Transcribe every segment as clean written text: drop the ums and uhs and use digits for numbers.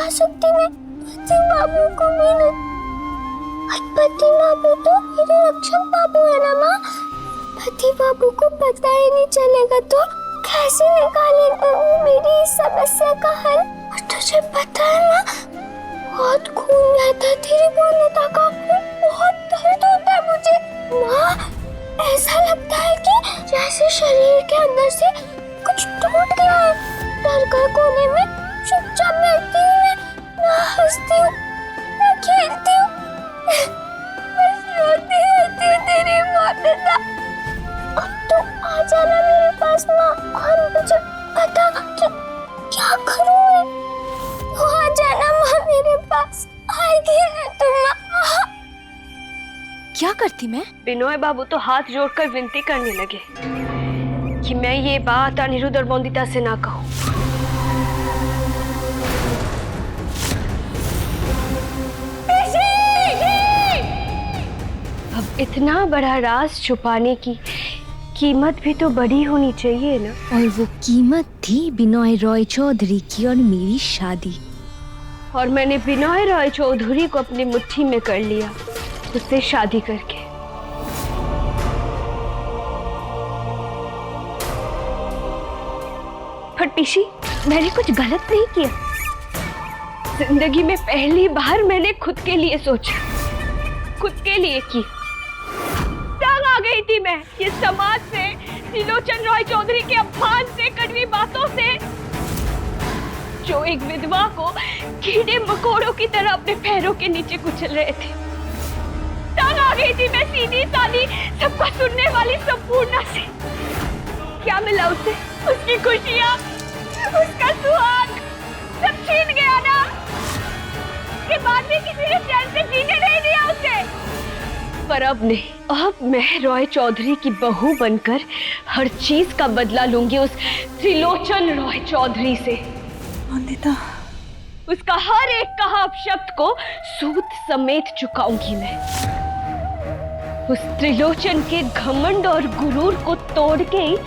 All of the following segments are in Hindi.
जा सकती मैं पति बाबू को भी नहीं। पति बाबू तो मेरे रक्षक बाबू है ना माँ। पति बाबू को पता ही नहीं चलेगा तो कैसे निकालेंगे वो मेरी इस समस्या का हल। और तुझे पता है ना, बहुत खून बहता है तेरी बोलता का, बहुत दर्द होता है मुझे माँ। ऐसा लगता है कि जैसे शरीर के अंदर से कुछ टूट गया है। डर कर कोने में चुपचाप बैठती हूँ मैं, ना हंसती हूँ ना खेलती हूँ, बस रोती रहती हूँ तेरी बोलता। अब तो आ जाना मेरे पास माँ और मुझे बता कि क्या करूँ मैं। तो आ जाना माँ मेरे पास, आएगी ना तुम माँ। क्या करती मैं? बिनोय बाबू तो हाथ जोड़कर विनती करने लगे कि मैं ये बात अनिरुद्ध और बोंदिता से ना कहूँ। अब इतना बड़ा राज छुपाने की कीमत भी तो बड़ी होनी चाहिए ना। और वो कीमत थी बिनोय रॉय चौधरी की और मेरी शादी। और मैंने बिनोय रॉय चौधरी को अपनी मुट्ठी में कर लिया, उससे शादी करके। पर पीशी, मैंने कुछ गलत नहीं किया। जिंदगी में पहली बार मैंने खुद के लिए सोचा, खुद के लिए की। तंग आ गई थी मैं ये समाज से, त्रिलोचन रॉय चौधरी के अपमान से, कड़वी बातों से, जो एक विधवा को कीड़े मकोड़ों की तरह अपने पैरों के नीचे कुचल रहे थे। तंग आ गई थी मैं सीधी सादी सबको सुनने वाली संपूर्णा से। क्या मिला उसे? उसकी खुशियाँ, उसका सुहाग सब छीन गया ना। के बाद भी किसी ने चैन से जीने नहीं दिया उसे। पर अब नहीं, अब मैं रॉय चौधरी की बहू बनकर हर चीज का बदला लूंगी उस त्रिलोचन रॉय चौधरी से। बोंदिता, उसका हर एक कहा अपशब्द को सूद समेत चुकाऊंगी मैं। उस त्रिलोचन के घमंड और गुरूर को तोड़ के ही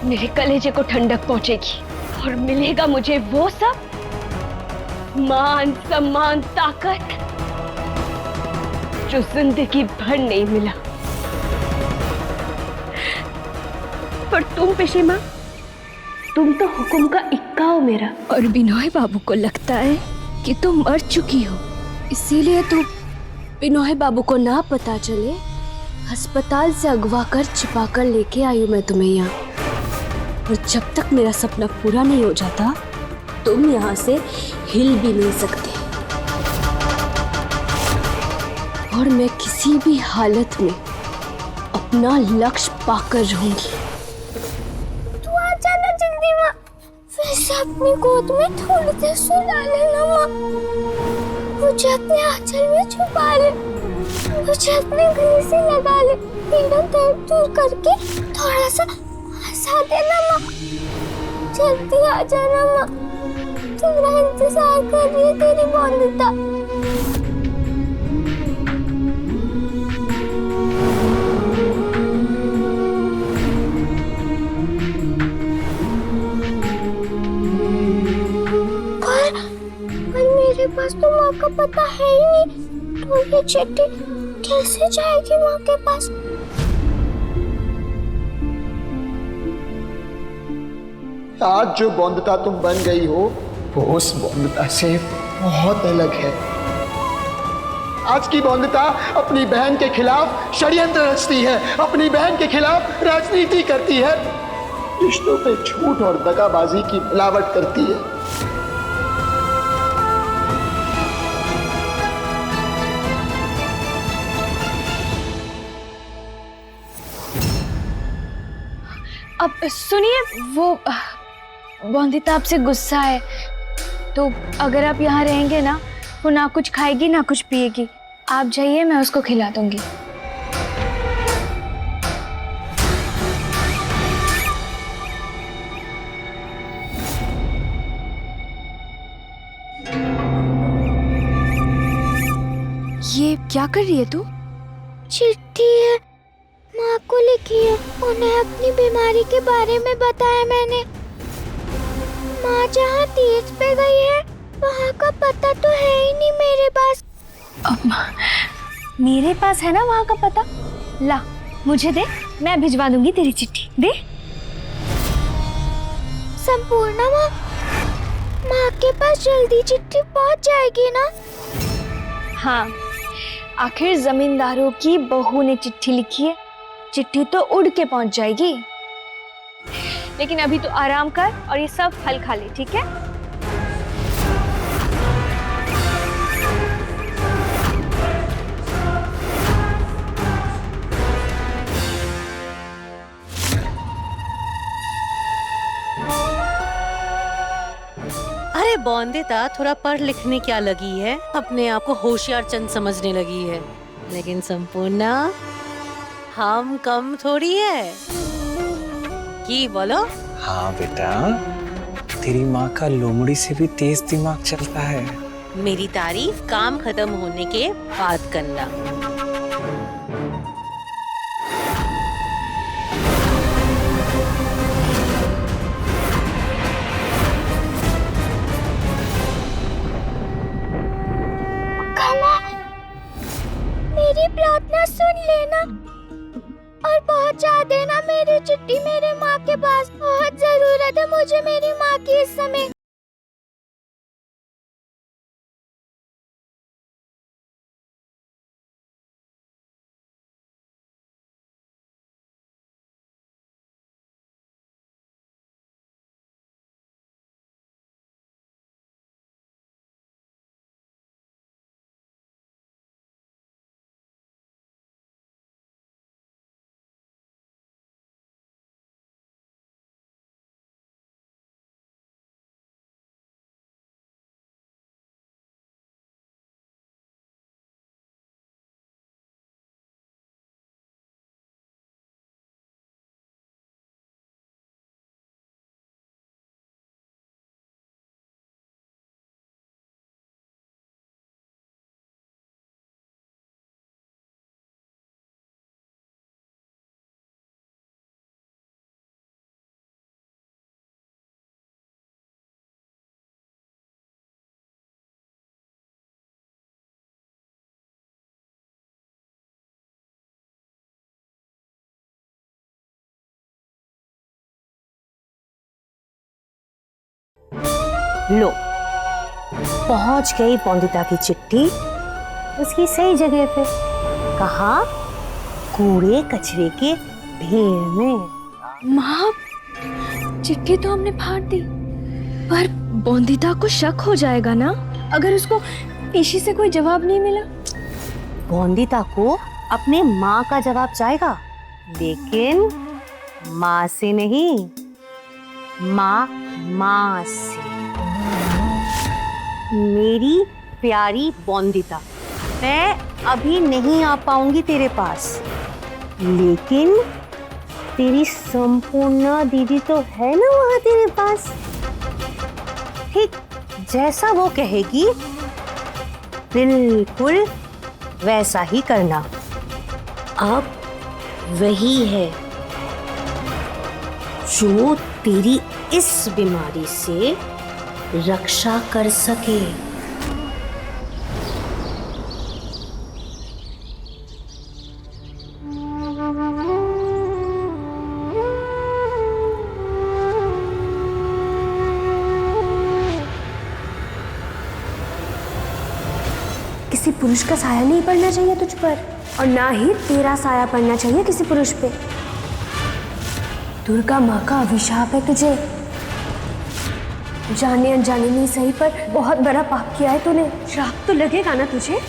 मेरे कलेजे को ठंडक पहुंचेगी और मिलेगा मुझे वो सब मान सम्मान ताकत जो जिंदगी भर नहीं मिला। पर तुम पिशीमा, तुम तो हुक्म का इक्का हो मेरा। और बिनोय बाबू को लगता है कि तुम मर चुकी हो, इसीलिए तो बिनोय बाबू को ना पता चले अस्पताल से अगवा कर छिपा कर लेके आई हूँ मैं तुम्हें यहाँ। और जब तक मेरा सपना पूरा नहीं हो जाता तुम यहाँ से हिल भी नहीं सकते। और मैं किसी भी हालत में अपना लक्ष्य पाकर रहूंगी। तू आ जाना जल्दी माँ, फिर से अपनी गोद में थोड़ी देर सुला लेना माँ। मुझे अपने आंचल में छुपा ले, मुझे अपने गले से लगा ले, पीड़ा दर्द दूर करके थोड़ा सा हंसा देना माँ। जल्दी आ जाना माँ, तेरा इंतजार कर रही है तेरी बोंदिता। पर मेरे पास तो माँ का पता है ही नहीं, तो ये चिट्ठी कैसे जाएगी माँ के पास? आज जो बोंदिता तुम बन गई हो वो उस बोंदिता से बहुत अलग है। आज की बोंदिता अपनी बहन के खिलाफ षड्यंत्र रचती है, अपनी बहन के खिलाफ राजनीति करती है, रिश्तों पे झूठ और दगाबाजी की मिलावट करती है। अब सुनिए, वो बोंदिता आपसे गुस्सा है, तो अगर आप यहाँ रहेंगे ना, वो ना कुछ खाएगी ना कुछ पिएगी। आप जाइए, मैं उसको खिला दूंगी। ये क्या कर रही है तू? चिट्ठी है, माँ को लिखी है। उन्हें अपनी बीमारी के बारे में बताया मैंने। माँ जहाँ तीर्थ पे गई है वहाँ का पता तो है ही नहीं मेरे पास। मेरे पास है ना वहाँ का पता। ला मुझे दे, मैं भिजवा दूंगी तेरी चिट्ठी। दे। संपूर्णा माँ के पास जल्दी चिट्ठी पहुँच जाएगी ना? हाँ, आखिर जमींदारों की बहू ने चिट्ठी लिखी है, चिट्ठी तो उड़ के पहुंच जाएगी। लेकिन अभी तो आराम कर और ये सब फल खा ले, ठीक है? अरे बौंदिता, थोड़ा पढ़ लिखने क्या लगी है, अपने आप को होशियार चंद समझने लगी है। लेकिन संपूर्णा, हम कम थोड़ी है की बोलो। हाँ बेटा, तेरी माँ का लोमड़ी से भी तेज दिमाग चलता है। मेरी तारीफ काम खत्म होने के बाद करना। मेरी प्रार्थना सुन लेना और पहुंचा देना मेरी चिट्ठी मेरे माँ के पास। बहुत जरूरत है मुझे मेरी माँ की इस समय। लो, पहुंच गई बौंदिता की चिट्ठी उसकी सही जगह पे। कहा? कूड़े कचरे के ढेर में। माँ, चिट्ठी तो हमने फाड़ दी, पर बौंदिता को शक हो जाएगा ना अगर उसको पेशी से कोई जवाब नहीं मिला। बौंदिता को अपने माँ का जवाब जाएगा, लेकिन माँ से नहीं, माँ से। मेरी प्यारी बौंदिता, मैं अभी नहीं आ पाऊंगी तेरे पास, लेकिन तेरी संपूर्णा दीदी तो है ना वहां तेरे पास। ठीक जैसा वो कहेगी बिल्कुल वैसा ही करना। अब वही है जो तेरी इस बीमारी से रक्षा कर सके। किसी पुरुष का साया नहीं पड़ना चाहिए तुझ पर, और ना ही तेरा साया पड़ना चाहिए किसी पुरुष पे। दुर्गा माँ का अभिशाप है तुझे। जाने अनजाने नहीं सही, पर बहुत बड़ा पाप किया है तूने। श्राप तो लगेगा ना तुझे।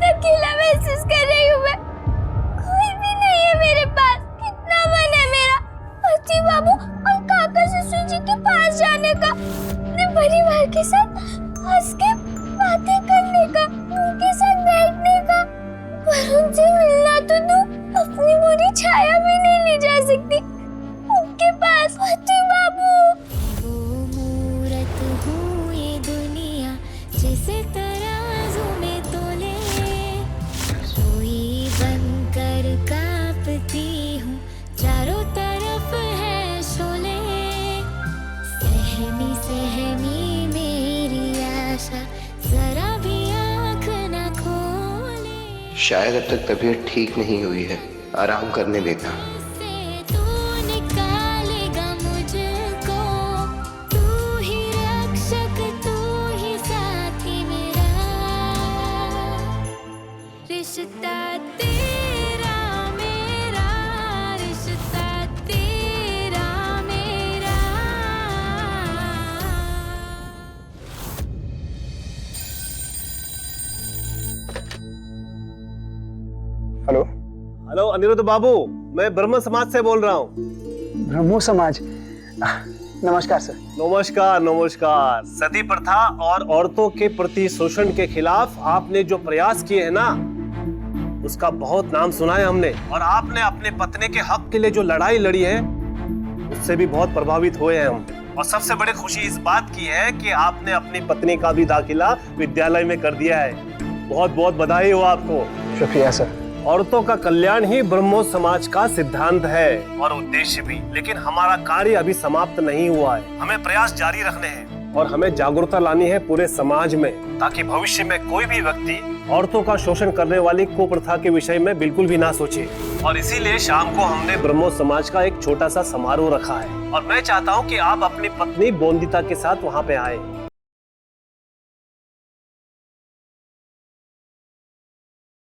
अकेला महसूस कर रही हूँ मैं। कोई भी नहीं है मेरे पास। कितना मन है मेरा पति बाबू और काका ससुर जी के पास जाने का, अपने परिवार के साथ हंस के बातें करने का, उनके साथ बैठने का, पर उनसे मिलना तो दूर, अपनी बुरी छाया भी नहीं ले जा सकती उनके पास। पति बाबू शायद अब तक तबीयत ठीक नहीं हुई है, आराम करने देता। से तू निकालेगा मुझको, तू ही रक्षक, तू ही साथी मेरा, रिश्ता तेरा मेरा, रिश्ता तेरा मेरा। हेलो। हेलो अनिरुद्ध बाबू, मैं ब्रह्म समाज से बोल रहा हूँ। ब्रह्मो समाज। नमस्कार सर। नमस्कार नमस्कार। सती प्रथा और औरतों के प्रति शोषण के खिलाफ आपने जो प्रयास किए हैं ना, उसका बहुत नाम सुना है हमने। और आपने अपने पत्नी के हक के लिए जो लड़ाई लड़ी है, उससे भी बहुत प्रभावित हुए हैं हम। और सबसे बड़ी खुशी इस बात की है कि आपने अपनी पत्नी का भी दाखिला विद्यालय में कर दिया है। बहुत बहुत बधाई हो आपको। शुक्रिया सर। औरतों का कल्याण ही ब्रह्मो समाज का सिद्धांत है और उद्देश्य भी। लेकिन हमारा कार्य अभी समाप्त नहीं हुआ है, हमें प्रयास जारी रखने हैं और हमें जागरूकता लानी है पूरे समाज में, ताकि भविष्य में कोई भी व्यक्ति औरतों का शोषण करने वाली कुप्रथा के विषय में बिल्कुल भी ना सोचे। और इसीलिए शाम को हमने ब्रह्मो समाज का एक छोटा सा समारोह रखा है और मैं चाहता हूँ कि आप अपनी पत्नी बोंदिता के साथ वहाँ पे आए।